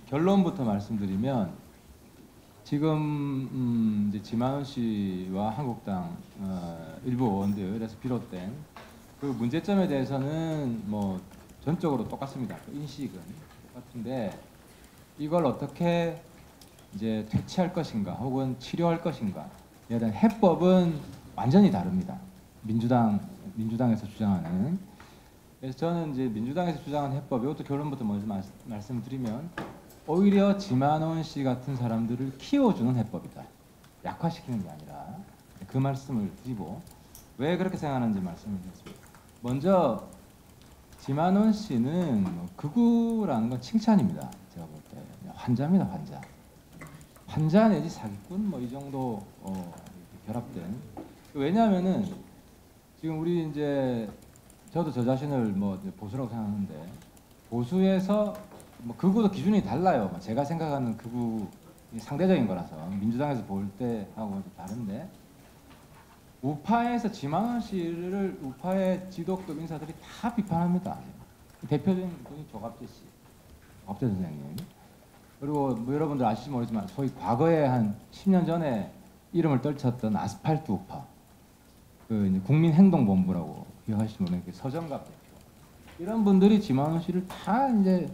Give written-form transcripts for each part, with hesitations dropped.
결론부터 말씀드리면 지금 이제 지만원 씨와 한국당 일부 의원들에서 비롯된 그 문제점에 대해서는 뭐 전적으로 똑같습니다. 그 인식은 똑같은데 이걸 어떻게 이제 퇴치할 것인가 혹은 치료할 것인가에 대한 해법은 완전히 다릅니다. 민주당에서 주장하는. 그래서 저는 이제 민주당에서 주장하는 해법, 이것도 결론부터 먼저 말씀드리면 오히려 지만원 씨 같은 사람들을 키워주는 해법이다. 약화시키는 게 아니라, 그 말씀을 드리고 왜 그렇게 생각하는지 말씀을 드리겠습니다. 먼저 지만원 씨는 극우라는 건 칭찬입니다. 제가 볼 때 환자입니다. 환자 내지 사기꾼 뭐 이 정도 결합된. 왜냐하면은 지금 우리 이제 저도 저 자신을 뭐 보수라고 생각하는데 보수에서 뭐 극우도 기준이 달라요. 제가 생각하는 극우 상대적인 거라서 민주당에서 볼 때하고 다른데 우파에서 지만원 씨를 우파의 지도급 인사들이 다 비판합니다. 대표적인 분이 조갑재 씨, 조갑재 선생님. 그리고 뭐 여러분들 아실지 모르지만 소위 과거에 한 10년 전에 이름을 떨쳤던 아스팔트 우파, 그 이제 국민행동본부라고 기억하실지 모르겠는데 서정갑 대표, 이런 분들이 지만원 씨를 다 이제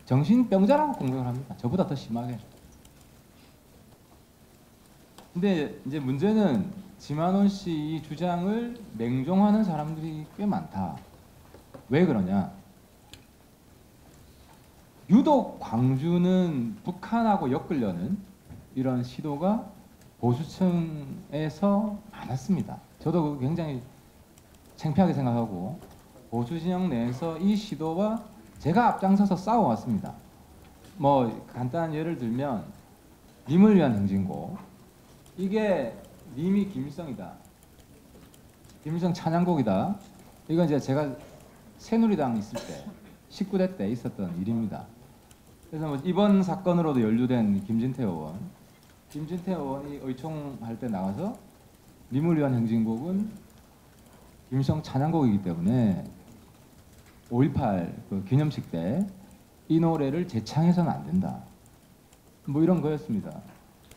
정신병자라고 공격을 합니다. 저보다 더 심하게. 근데 이제 문제는 지만원 씨 이 주장을 맹종하는 사람들이 꽤 많다. 왜 그러냐? 유독 광주는 북한하고 엮으려는 이런 시도가 보수층에서 많았습니다. 저도 굉장히 창피하게 생각하고 보수 진영 내에서 이 시도와 제가 앞장서서 싸워왔습니다. 뭐 간단한 예를 들면 님을 위한 행진곡, 이게 님이 김일성이다, 김일성 찬양곡이다. 이건 이제 제가 새누리당 있을 때 19대 때 있었던 일입니다. 그래서 뭐 이번 사건으로도 연루된 김진태 의원이 의총할 때 나가서 님을 위한 행진곡은 김일성 찬양곡이기 때문에 5.18 그 기념식 때 이 노래를 재창해서는 안 된다. 뭐 이런 거였습니다.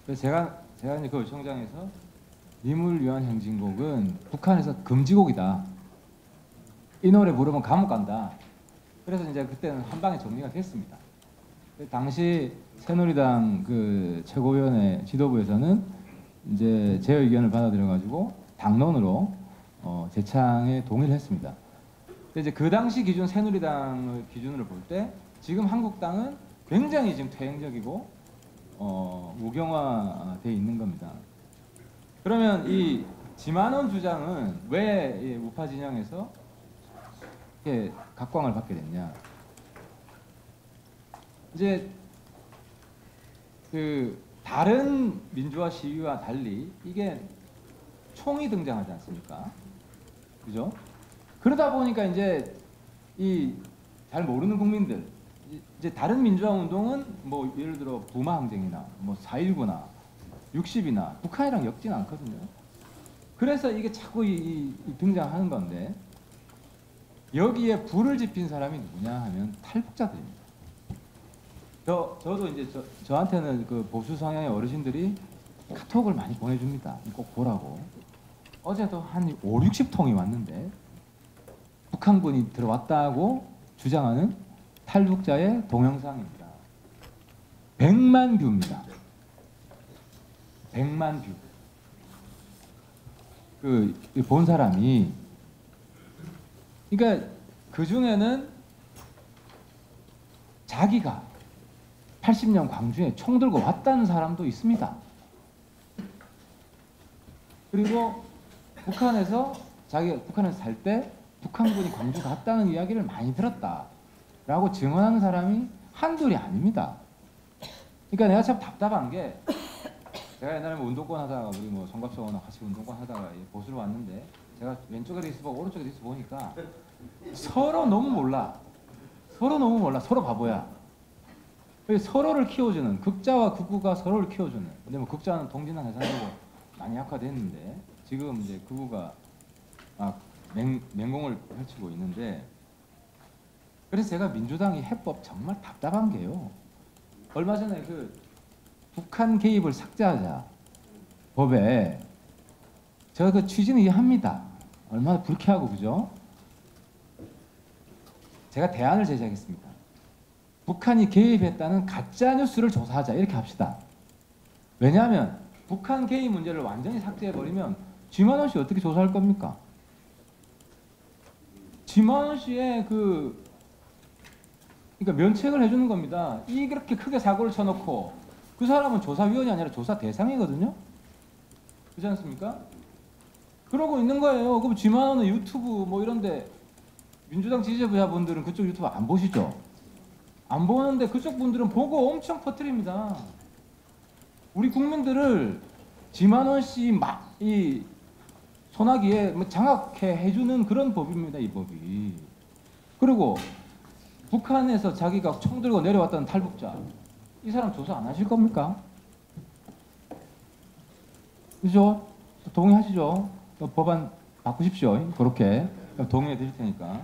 그래서 제가 이제 그 의총장에서 님을 위한 행진곡은 북한에서 금지곡이다. 이 노래 부르면 감옥 간다. 그래서 이제 그때는 한 방에 정리가 됐습니다. 당시 새누리당 그 최고위원회 지도부에서는 이제 제 의견을 받아들여가지고 당론으로 재창에 동의를 했습니다. 근데 이제 그 당시 기준 새누리당의 기준으로 볼 때 지금 한국당은 굉장히 지금 퇴행적이고 우경화돼 있는 겁니다. 그러면 이 지만원 주장은 왜 우파 진영에서 이렇게 각광을 받게 됐냐? 이제 그 다른 민주화 시위와 달리 이게 총이 등장하지 않습니까? 그죠? 그러다 보니까 이제 이 잘 모르는 국민들, 이제 다른 민주화 운동은 뭐 예를 들어 부마 항쟁이나 뭐 4.19나 60이나 북한이랑 엮지는 않거든요. 그래서 이게 자꾸 등장하는 건데 여기에 불을 지핀 사람이 누구냐 하면 탈북자들입니다. 저도 이제 저한테는 그 보수 성향의 어르신들이 카톡을 많이 보내줍니다. 꼭 보라고. 어제도 한 5, 60통이 왔는데 북한군이 들어왔다고 주장하는 탈북자의 동영상입니다. 100만 뷰입니다. 100만 뷰. 그 본 사람이, 그러니까 그 중에는 자기가 80년 광주에 총 들고 왔다는 사람도 있습니다. 그리고 북한에서 살 때 북한군이 광주 갔다는 이야기를 많이 들었다라고 증언하는 사람이 한둘이 아닙니다. 그러니까 내가 참 답답한 게, 제가 옛날에 뭐 운동권 하다가 우리 뭐 성갑수원하고 같이 운동권 하다가 보수로 왔는데 제가 왼쪽에 리스트 보고 오른쪽에 리스트 보니까 서로 너무 몰라. 서로 바보야. 서로를 키워주는, 극자와 극우가 서로를 키워주는. 근데 뭐 극자는 동진당 해산되고 많이 약화됐는데 지금 이제 극우가 맹공을 펼치고 있는데, 그래서 제가 민주당이 해법 정말 답답한 게요. 얼마 전에 그 북한 개입을 삭제하자 법에 제가 그 취지는 이해합니다. 얼마나 불쾌하고 그죠? 제가 대안을 제시하겠습니다. 북한이 개입했다는 가짜 뉴스를 조사하자 이렇게 합시다. 왜냐하면 북한 개입 문제를 완전히 삭제해버리면 지만원 씨 어떻게 조사할 겁니까? 지만원 씨의 그러니까 면책을 해주는 겁니다. 이렇게 크게 사고를 쳐놓고 그 사람은 조사위원이 아니라 조사 대상이거든요. 그렇지 않습니까? 그러고 있는 거예요. 그럼 지만원은 유튜브 뭐 이런데 민주당 지지자분들은 그쪽 유튜브 안 보시죠? 안 보는데 그쪽 분들은 보고 엄청 퍼뜨립니다. 우리 국민들을 지만원 씨 이 소나기에 장악해 해주는 그런 법입니다. 이 법이. 그리고 북한에서 자기가 총 들고 내려왔다는 탈북자 이 사람 조사 안 하실 겁니까? 그죠? 동의하시죠? 법안 바꾸십시오. 그렇게 동의해 드릴 테니까.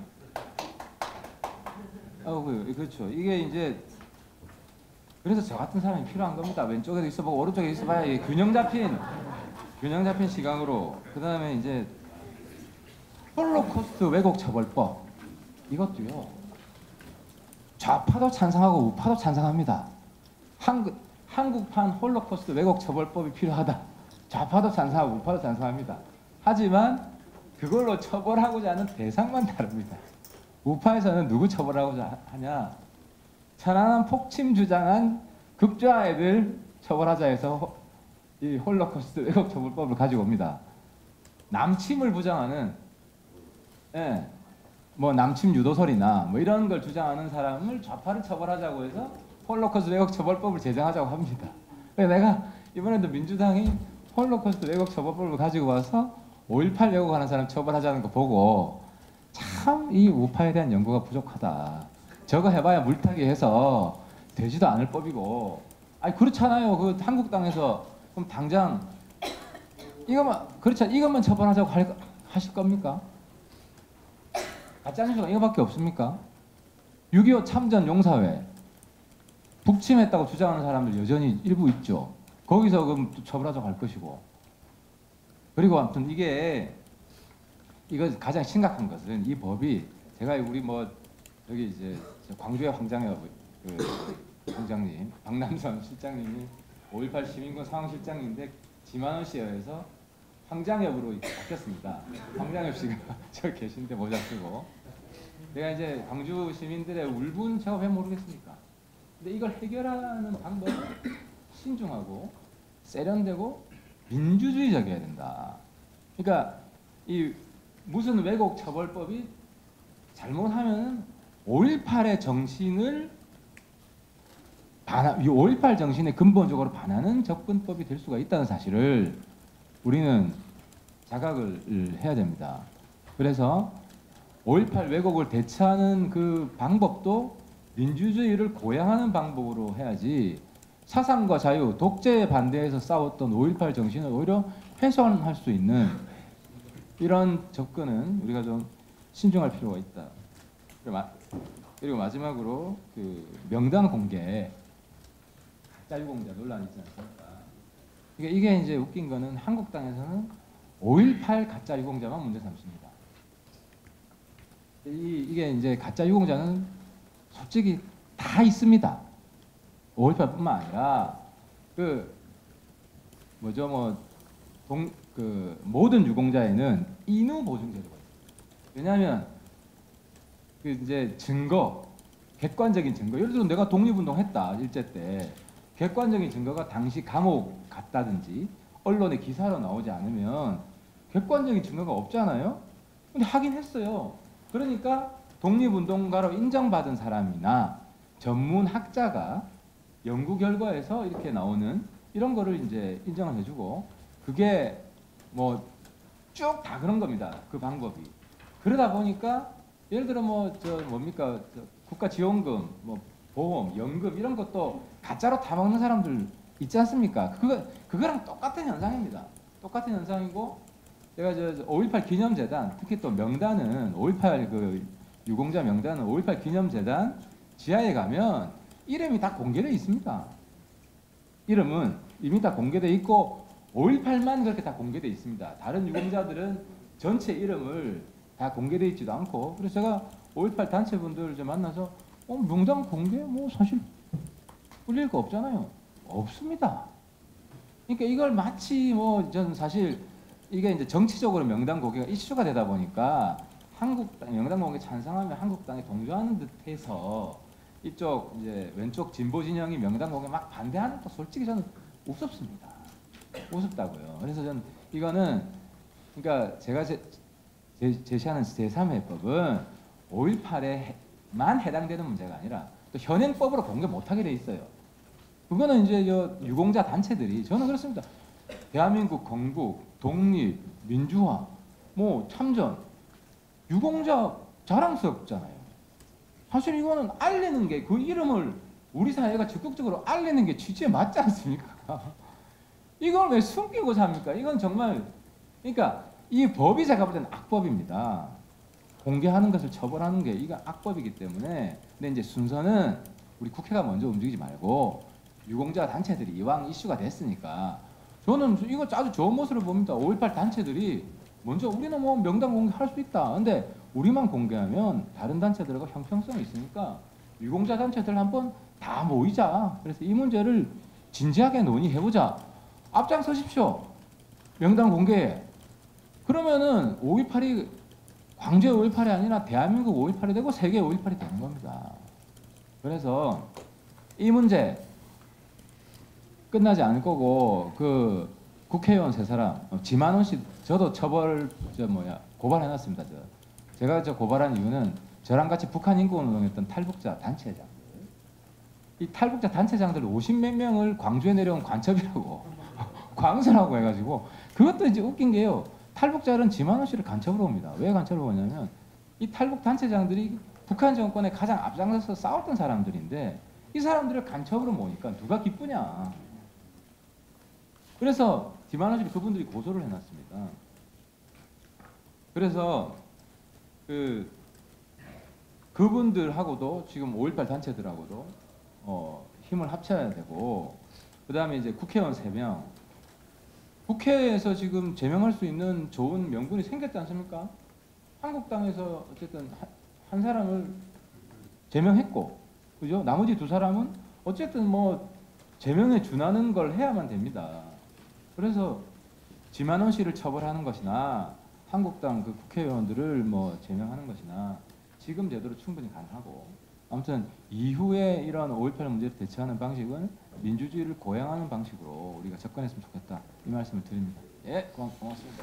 그렇죠. 이게 이제 그래서 저 같은 사람이 필요한 겁니다. 왼쪽에도 있어보고 오른쪽에 있어봐야 균형 잡힌 시각으로. 그 다음에 이제 홀로코스트 왜곡 처벌법 이것도요. 좌파도 찬성하고 우파도 찬성합니다. 한국판 홀로코스트 왜곡 처벌법이 필요하다. 좌파도 찬성하고 우파도 찬성합니다. 하지만 그걸로 처벌하고자 하는 대상만 다릅니다. 우파에서는 누구 처벌하고자 하냐? 천안함 폭침 주장한 극좌 애들 처벌하자 해서 이 홀로코스트 왜곡 처벌법을 가지고 옵니다. 남침을 부정하는 뭐 남침 유도설이나 뭐 이런 걸 주장하는 사람을 좌파를 처벌하자고 해서 홀로코스트 왜곡 처벌법을 제정하자고 합니다. 내가 이번에도 민주당이 홀로코스트 왜곡 처벌법을 가지고 와서 5.18 왜곡하는 사람 처벌하자는 거 보고 참 이 우파에 대한 연구가 부족하다. 저거 해봐야 물타기 해서 되지도 않을 법이고. 아니 그렇잖아요. 그 한국당에서 그럼 당장 이것만 처벌하자고 하실 겁니까? 가짜 뉴스가 이거밖에 없습니까? 6.25 참전 용사회 북침했다고 주장하는 사람들 여전히 일부 있죠. 거기서 그럼 처벌하자고 할 것이고. 그리고 아무튼 이거 가장 심각한 것은 이 법이 제가 우리 뭐 여기 이제 광주의 황장엽 황장님, 박남선 실장님이 5.18 시민군 상황실장인데 지만원 씨에 의해서 황장엽으로 바뀌었습니다. 황장엽 씨가 저 계신데 모자 쓰고. 내가 이제 광주 시민들의 울분 제가 왜 모르겠습니까? 근데 이걸 해결하는 방법은 신중하고 세련되고 민주주의적이어야 된다. 그러니까 이 무슨 왜곡 처벌법이 잘못하면 5.18의 정신을 이 5.18 정신에 근본적으로 반하는 접근법이 될 수가 있다는 사실을 우리는 자각을 해야 됩니다. 그래서 5.18 왜곡을 대처하는 그 방법도 민주주의를 고양하는 방법으로 해야지 사상과 자유, 독재에 반대해서 싸웠던 5.18 정신을 오히려 훼손할 수 있는 이런 접근은 우리가 좀 신중할 필요가 있다. 그리고 마지막으로 그 명단 공개 가짜 유공자 논란이 있지 않습니까? 이게 이제 웃긴 거는 한국당에서는 5.18 가짜 유공자만 문제 삼습니다. 이게 이제 가짜 유공자는 솔직히 다 있습니다. 5.18뿐만 아니라 모든 유공자에는 인후 보증 제도가 있습니다. 왜냐하면 그 이제 객관적인 증거. 예를 들어 내가 독립운동했다 일제 때 객관적인 증거가 당시 감옥 갔다든지 언론에 기사로 나오지 않으면 객관적인 증거가 없잖아요. 근데 하긴 했어요. 그러니까 독립운동가로 인정받은 사람이나 전문 학자가 연구 결과에서 이렇게 나오는 이런 거를 이제 인정을 해주고 그게 뭐 쭉 다 그런 겁니다. 그 방법이. 그러다 보니까 예를 들어 국가 지원금, 뭐 보험, 연금 이런 것도 가짜로 다 먹는 사람들 있지 않습니까? 그거랑 똑같은 현상입니다. 똑같은 현상이고 제가 5.18 기념재단 특히 또 명단은 5.18 그 유공자 명단은 5.18 기념재단 지하에 가면 이름이 다 공개되어 있습니다. 이름은 이미 다 공개되어 있고 5.18만 그렇게 다 공개되어 있습니다. 다른 유공자들은 전체 이름을 다 공개되어 있지도 않고, 그래서 제가 5.18 단체분들 좀 만나서 명단 공개 뭐 사실 불릴 거 없잖아요. 없습니다. 그러니까 이걸 마치 뭐 저는 사실 이게 이제 정치적으로 명단 공개가 이슈가 되다 보니까 한국당 명단 공개 찬성하면 한국당에 동조하는 듯해서 이쪽 이제 왼쪽 진보 진영이 명단 공개 막 반대하는 거 솔직히 저는 우습습니다. 우습다고요. 그래서 저는 이거는 그러니까 제가 제시하는 제3회법은 5.18에만 해당되는 문제가 아니라 또 현행법으로 공개 못하게 돼 있어요. 그거는 이제 유공자 단체들이 저는 그렇습니다. 대한민국 건국, 독립, 민주화, 뭐 참전, 유공자 자랑스럽잖아요. 사실 이거는 알리는 게 그 이름을 우리 사회가 적극적으로 알리는 게 취지에 맞지 않습니까? 이걸 왜 숨기고 삽니까? 이건 정말 그러니까 이 법이 제가 볼 때는 악법입니다. 공개하는 것을 처벌하는 게 이거 악법이기 때문에 근데 이제 순서는 우리 국회가 먼저 움직이지 말고 유공자 단체들이 이왕 이슈가 됐으니까 저는 이거 아주 좋은 모습을 봅니다. 5.18 단체들이 먼저 우리는 뭐 명단 공개할 수 있다. 근데 우리만 공개하면 다른 단체들과 형평성이 있으니까 유공자 단체들 한번 다 모이자. 그래서 이 문제를 진지하게 논의해보자. 앞장서십시오. 명단 공개에. 그러면은 5.18이 광주의 5.18이 아니라 대한민국 5.18이 되고 세계 5.18이 되는 겁니다. 그래서 이 문제 끝나지 않을 거고 그 국회의원 세 사람 지만원 씨 저도 처벌 고발해놨습니다. 제가 고발한 이유는 저랑 같이 북한 인권운동했던 탈북자 단체장들 이 탈북자 단체장들 50몇 명을 광주에 내려온 관첩이라고 광선하고 해가지고 그것도 이제 웃긴 게요. 탈북자들은 지만원 씨를 간첩으로 옵니다. 왜 간첩으로 오냐면 이 탈북 단체장들이 북한 정권에 가장 앞장서서 싸웠던 사람들인데 이 사람들을 간첩으로 모으니까 누가 기쁘냐. 그래서 지만원 씨를 그분들이 고소를 해놨습니다. 그래서 그분들하고도 지금 5.18 단체들하고도 힘을 합쳐야 되고 그 다음에 이제 국회의원 3명 국회에서 지금 제명할 수 있는 좋은 명분이 생겼지 않습니까? 한국당에서 어쨌든 한 사람을 제명했고 그죠? 나머지 2사람은 어쨌든 뭐 제명에 준하는 걸 해야만 됩니다. 그래서 지만원 씨를 처벌하는 것이나 한국당 그 국회의원들을 뭐 제명하는 것이나 지금 제도로 충분히 가능하고 아무튼 이후에 이런 5.18 문제를 대처하는 방식은 민주주의를 고양하는 방식으로 우리가 접근했으면 좋겠다 이 말씀을 드립니다. 예, 고맙습니다.